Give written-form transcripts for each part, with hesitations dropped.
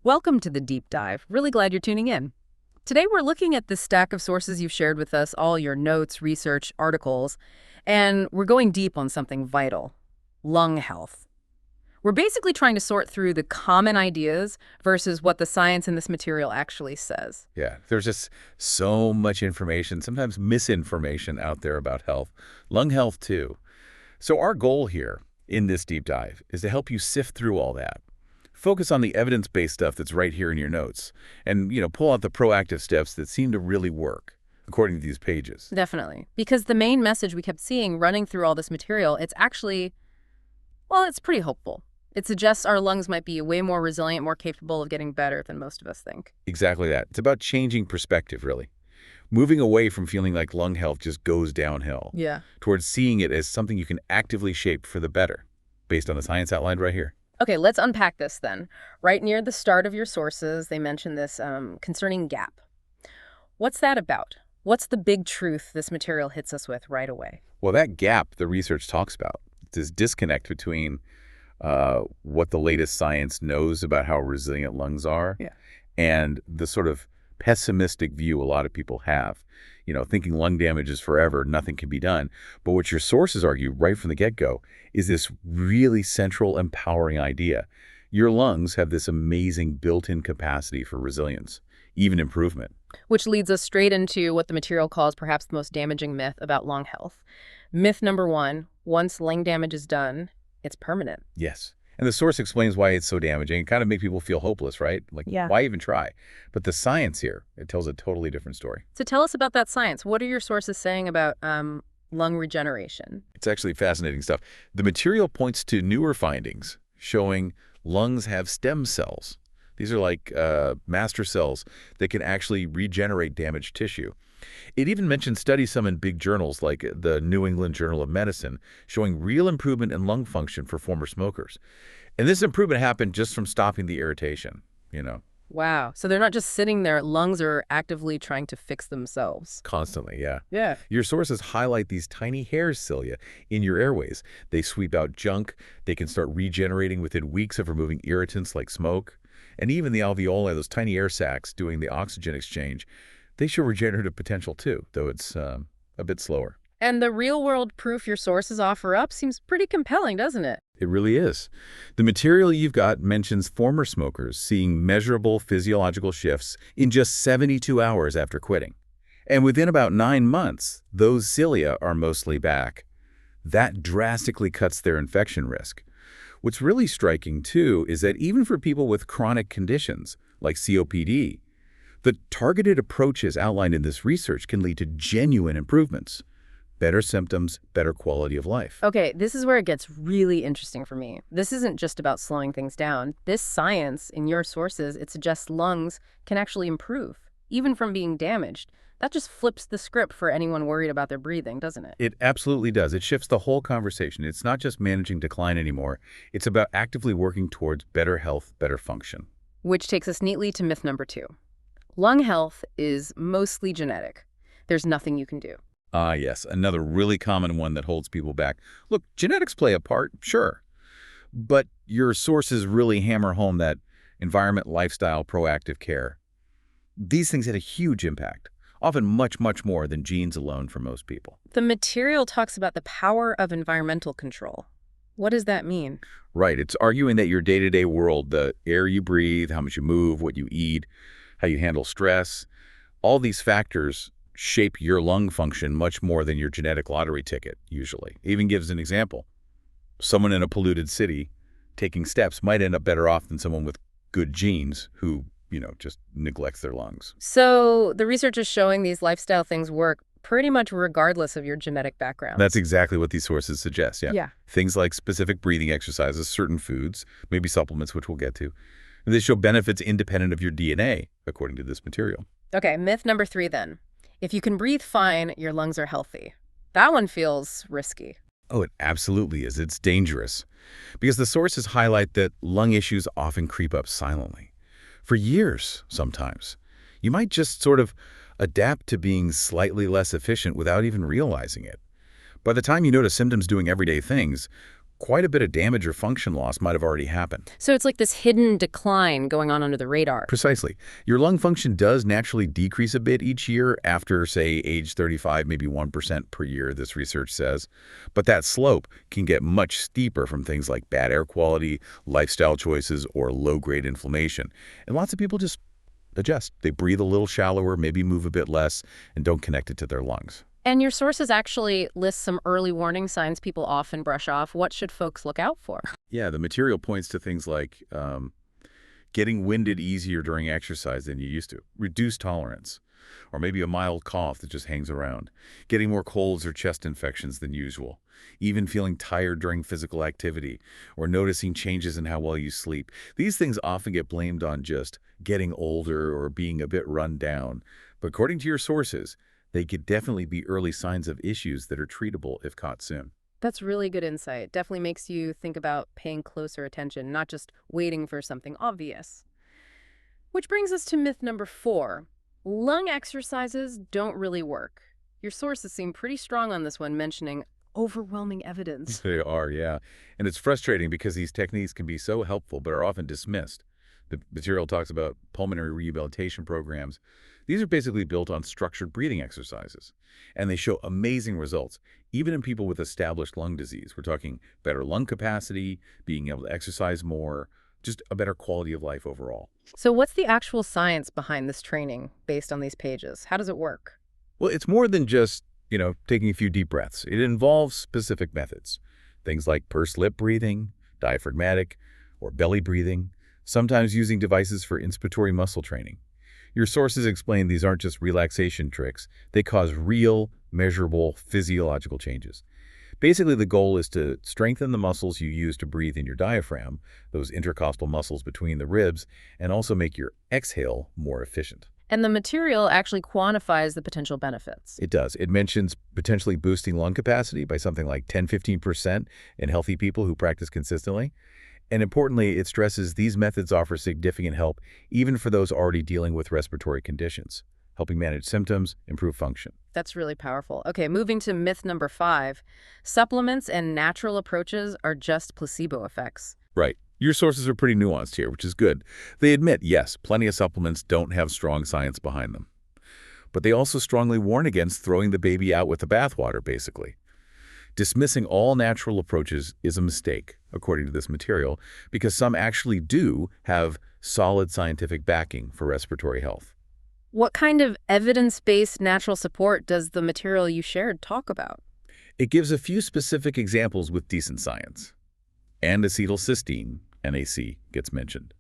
Welcome to the deep dive. Really glad you're tuning in. Today we're looking at this stack of sources you've shared with us, all your notes, research, articles, and we're going deep on something vital, lung health. We're basically trying to sort through the common ideas versus what the science in this material actually says. Yeah, there's just so much information, sometimes misinformation out there about health, lung health too. So our goal here in this deep dive is to help you sift through all that. Focus on the evidence-based stuff that's right here in your notes and, pull out the proactive steps that seem to really work according to these pages. Definitely. Because the main message we kept seeing running through all this material, it's actually, well, it's pretty hopeful. It suggests our lungs might be way more resilient, more capable of getting better than most of us think. Exactly that. It's about changing perspective, really. Moving away from feeling like lung health just goes downhill. Yeah. Towards seeing it as something you can actively shape for the better, based on the science outlined right here. Okay, let's unpack this then. Right near the start of your sources, they mention this concerning gap. What's that about? What's the big truth this material hits us with right away? Well, that gap the research talks about, this disconnect between what the latest science knows about how resilient lungs are and the sort of pessimistic view a lot of people have, thinking lung damage is forever, nothing can be done. But what your sources argue right from the get-go is this really central, empowering idea. Your lungs have this amazing built-in capacity for resilience, even improvement. Which leads us straight into what the material calls perhaps the most damaging myth about lung health. Myth number one, once lung damage is done, it's permanent. Yes. And the source explains why it's so damaging. It kind of makes people feel hopeless, right? Like, why even try? But the science here, it tells a totally different story. So tell us about that science. What are your sources saying about lung regeneration? It's actually fascinating stuff. The material points to newer findings showing lungs have stem cells. These are like master cells that can actually regenerate damaged tissue. It even mentions studies some in big journals like the New England Journal of Medicine showing real improvement in lung function for former smokers. And this improvement happened just from stopping the irritation. Wow. So they're not just sitting there. Lungs are actively trying to fix themselves. Constantly, yeah. Yeah. Your sources highlight these tiny hairs, cilia, in your airways. They sweep out junk. They can start regenerating within weeks of removing irritants like smoke. And even the alveoli, those tiny air sacs doing the oxygen exchange, they show regenerative potential too, though it's a bit slower. And the real-world proof your sources offer up seems pretty compelling, doesn't it? It really is. The material you've got mentions former smokers seeing measurable physiological shifts in just 72 hours after quitting. And within about 9 months, those cilia are mostly back. That drastically cuts their infection risk. What's really striking, too, is that even for people with chronic conditions, like COPD, the targeted approaches outlined in this research can lead to genuine improvements. Better symptoms, better quality of life. Okay, this is where it gets really interesting for me. This isn't just about slowing things down. This science, in your sources, it suggests lungs can actually improve, even from being damaged. That just flips the script for anyone worried about their breathing, doesn't it? It absolutely does. It shifts the whole conversation. It's not just managing decline anymore. It's about actively working towards better health, better function. Which takes us neatly to myth number 2. Lung health is mostly genetic. There's nothing you can do. Ah, yes, another really common one that holds people back. Look, genetics play a part, sure. But your sources really hammer home that environment, lifestyle, proactive care. These things had a huge impact, often much, much more than genes alone for most people. The material talks about the power of environmental control. What does that mean? Right, it's arguing that your day-to-day world, the air you breathe, how much you move, what you eat, how you handle stress, all these factors shape your lung function much more than your genetic lottery ticket, usually. It even gives an example. Someone in a polluted city taking steps might end up better off than someone with good genes who, just neglects their lungs. So the research is showing these lifestyle things work pretty much regardless of your genetic background. That's exactly what these sources suggest, yeah. Things like specific breathing exercises, certain foods, maybe supplements, which we'll get to. They show benefits independent of your DNA, according to this material. Okay, myth number 3 then. If you can breathe fine, your lungs are healthy. That one feels risky. Oh, it absolutely is. It's dangerous. Because the sources highlight that lung issues often creep up silently. For years, sometimes. You might just sort of adapt to being slightly less efficient without even realizing it. By the time you notice symptoms doing everyday things, quite a bit of damage or function loss might have already happened. So it's like this hidden decline going on under the radar. Precisely. Your lung function does naturally decrease a bit each year after, say, age 35, maybe 1% per year, this research says. But that slope can get much steeper from things like bad air quality, lifestyle choices, or low-grade inflammation. And lots of people just adjust. They breathe a little shallower, maybe move a bit less, and don't connect it to their lungs. And your sources actually list some early warning signs people often brush off. What should folks look out for? Yeah, the material points to things like getting winded easier during exercise than you used to, reduced tolerance, or maybe a mild cough that just hangs around, getting more colds or chest infections than usual, even feeling tired during physical activity, or noticing changes in how well you sleep. These things often get blamed on just getting older or being a bit run down. But according to your sources, they could definitely be early signs of issues that are treatable if caught soon. That's really good insight. Definitely makes you think about paying closer attention, not just waiting for something obvious. Which brings us to myth number 4. Lung exercises don't really work. Your sources seem pretty strong on this one, mentioning overwhelming evidence. They are, yeah. And it's frustrating because these techniques can be so helpful but are often dismissed. The material talks about pulmonary rehabilitation programs. These are basically built on structured breathing exercises, and they show amazing results, even in people with established lung disease. We're talking better lung capacity, being able to exercise more, just a better quality of life overall. So what's the actual science behind this training based on these pages? How does it work? Well, it's more than just, taking a few deep breaths. It involves specific methods, things like pursed lip breathing, diaphragmatic, or belly breathing, sometimes using devices for inspiratory muscle training. Your sources explain these aren't just relaxation tricks. They cause real, measurable physiological changes. Basically, the goal is to strengthen the muscles you use to breathe in your diaphragm, those intercostal muscles between the ribs, and also make your exhale more efficient. And the material actually quantifies the potential benefits. It does. It mentions potentially boosting lung capacity by something like 10–15% in healthy people who practice consistently. And importantly, it stresses these methods offer significant help even for those already dealing with respiratory conditions, helping manage symptoms, improve function. That's really powerful. Okay, moving to myth number 5. Supplements and natural approaches are just placebo effects. Right. Your sources are pretty nuanced here, which is good. They admit, yes, plenty of supplements don't have strong science behind them. But they also strongly warn against throwing the baby out with the bathwater, basically. Dismissing all natural approaches is a mistake, according to this material, because some actually do have solid scientific backing for respiratory health. What kind of evidence-based natural support does the material you shared talk about? It gives a few specific examples with decent science. N-acetylcysteine, NAC, gets mentioned.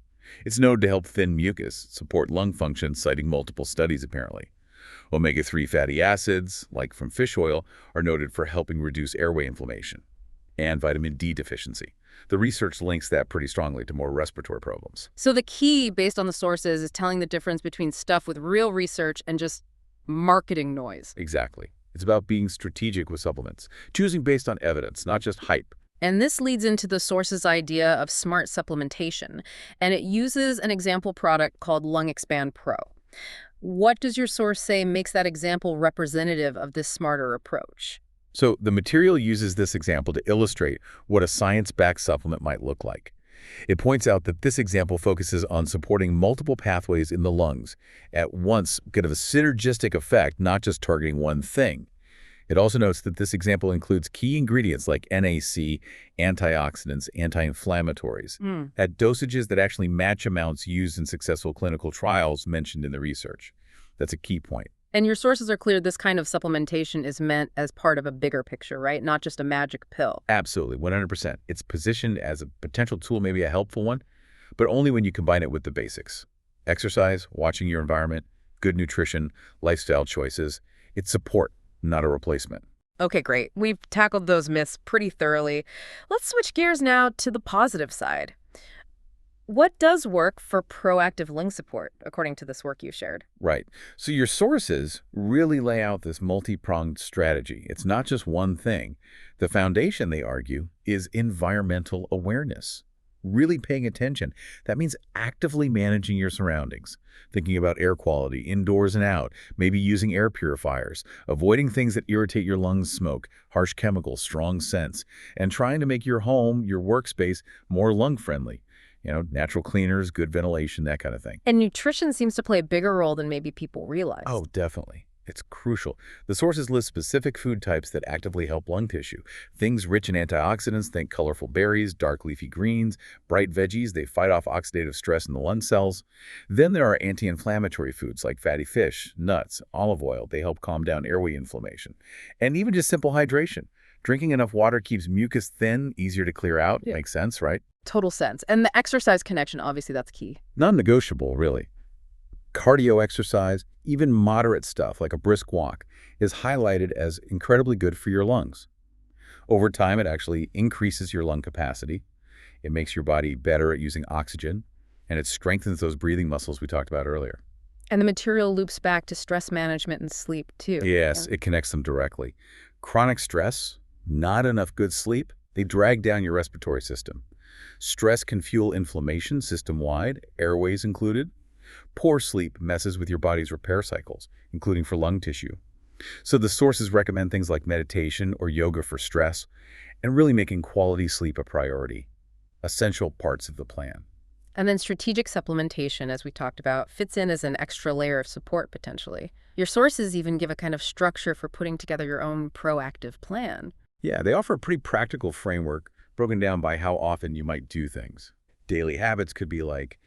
It's known to help thin mucus, support lung function, citing multiple studies apparently. Omega-3 fatty acids, like from fish oil, are noted for helping reduce airway inflammation. And vitamin D deficiency. The research links that pretty strongly to more respiratory problems. So the key, based on the sources, is telling the difference between stuff with real research and just marketing noise. Exactly. It's about being strategic with supplements, choosing based on evidence, not just hype. And this leads into the source's idea of smart supplementation, and it uses an example product called Lung Expand Pro. What does your source say makes that example representative of this smarter approach? So the material uses this example to illustrate what a science-backed supplement might look like. It points out that this example focuses on supporting multiple pathways in the lungs, at once kind of a synergistic effect, not just targeting one thing. It also notes that this example includes key ingredients like NAC, antioxidants, anti-inflammatories, at dosages that actually match amounts used in successful clinical trials mentioned in the research. That's a key point. And your sources are clear this kind of supplementation is meant as part of a bigger picture, right? Not just a magic pill. Absolutely, 100%. It's positioned as a potential tool, maybe a helpful one, but only when you combine it with the basics. Exercise, watching your environment, good nutrition, lifestyle choices. It's support, not a replacement. Okay, great. We've tackled those myths pretty thoroughly. Let's switch gears now to the positive side. What does work for proactive lung support, according to this work you shared? Right. So your sources really lay out this multi-pronged strategy. It's not just one thing. The foundation, they argue, is environmental awareness. Really paying attention. That means actively managing your surroundings, thinking about air quality, indoors and out, maybe using air purifiers, avoiding things that irritate your lungs, smoke, harsh chemicals, strong scents, and trying to make your home, your workspace, more lung-friendly. Natural cleaners, good ventilation, that kind of thing. And nutrition seems to play a bigger role than maybe people realize. Oh, definitely. It's crucial. The sources list specific food types that actively help lung tissue. Things rich in antioxidants, think colorful berries, dark leafy greens, bright veggies. They fight off oxidative stress in the lung cells. Then there are anti-inflammatory foods like fatty fish, nuts, olive oil. They help calm down airway inflammation. And even just simple hydration. Drinking enough water keeps mucus thin, easier to clear out. Yeah. Makes sense, right? Total sense. And the exercise connection, obviously, that's key. Non-negotiable, really. Cardio exercise, even moderate stuff like a brisk walk, is highlighted as incredibly good for your lungs. Over time, it actually increases your lung capacity. It makes your body better at using oxygen, and it strengthens those breathing muscles we talked about earlier. And the material loops back to stress management and sleep, too. Yes, it connects them directly. Chronic stress, not enough good sleep, they drag down your respiratory system. Stress can fuel inflammation system-wide, airways included. Poor sleep messes with your body's repair cycles, including for lung tissue. So the sources recommend things like meditation or yoga for stress, and really making quality sleep a priority. Essential parts of the plan. And then strategic supplementation, as we talked about, fits in as an extra layer of support, potentially. Your sources even give a kind of structure for putting together your own proactive plan. Yeah, they offer a pretty practical framework broken down by how often you might do things. Daily habits could be like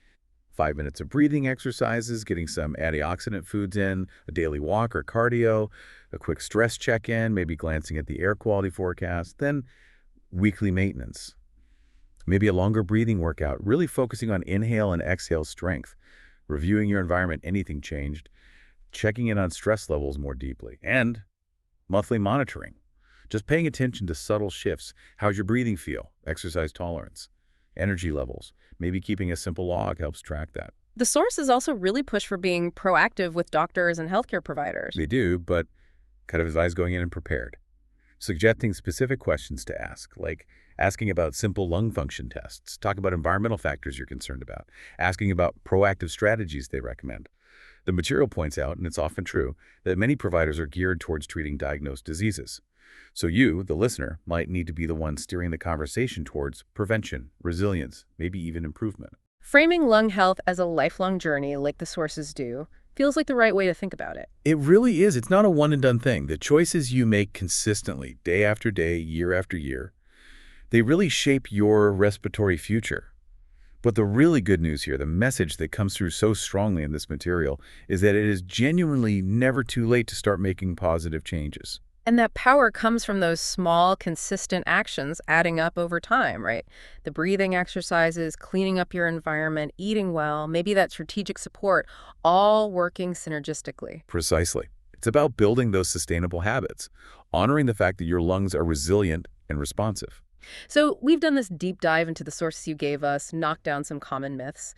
5 minutes of breathing exercises, getting some antioxidant foods in, a daily walk or cardio, a quick stress check-in, maybe glancing at the air quality forecast, then weekly maintenance. Maybe a longer breathing workout, really focusing on inhale and exhale strength, reviewing your environment, anything changed, checking in on stress levels more deeply, and monthly monitoring. Just paying attention to subtle shifts. How's your breathing feel? Exercise tolerance, energy levels. Maybe keeping a simple log helps track that. The sources also really push for being proactive with doctors and healthcare providers. They do, but kind of advise going in and prepared. Suggesting specific questions to ask, like asking about simple lung function tests, talk about environmental factors you're concerned about, asking about proactive strategies they recommend. The material points out, and it's often true, that many providers are geared towards treating diagnosed diseases. So you, the listener, might need to be the one steering the conversation towards prevention, resilience, maybe even improvement. Framing lung health as a lifelong journey, like the sources do, feels like the right way to think about it. It really is. It's not a one-and-done thing. The choices you make consistently, day after day, year after year, they really shape your respiratory future. But the really good news here, the message that comes through so strongly in this material, is that it is genuinely never too late to start making positive changes. And that power comes from those small, consistent actions adding up over time, right? The breathing exercises, cleaning up your environment, eating well, maybe that strategic support, all working synergistically. Precisely. It's about building those sustainable habits, honoring the fact that your lungs are resilient and responsive. So we've done this deep dive into the sources you gave us, knocked down some common myths,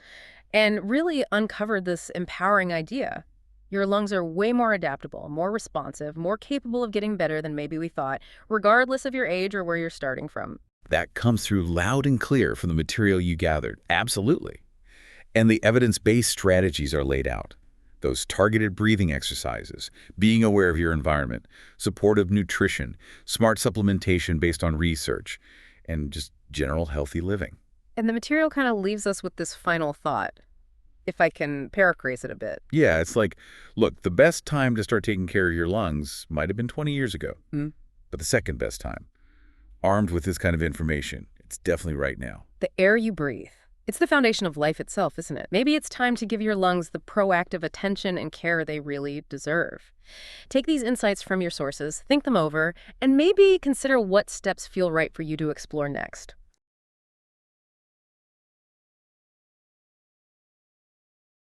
and really uncovered this empowering idea. Your lungs are way more adaptable, more responsive, more capable of getting better than maybe we thought, regardless of your age or where you're starting from. That comes through loud and clear from the material you gathered. Absolutely. And the evidence-based strategies are laid out. Those targeted breathing exercises, being aware of your environment, supportive nutrition, smart supplementation based on research, and just general healthy living. And the material kind of leaves us with this final thought, if I can paraphrase it a bit. Yeah, it's like, look, the best time to start taking care of your lungs might have been 20 years ago. But the second best time, armed with this kind of information, it's definitely right now. The air you breathe. It's the foundation of life itself, isn't it? Maybe it's time to give your lungs the proactive attention and care they really deserve. Take these insights from your sources, think them over, and maybe consider what steps feel right for you to explore next.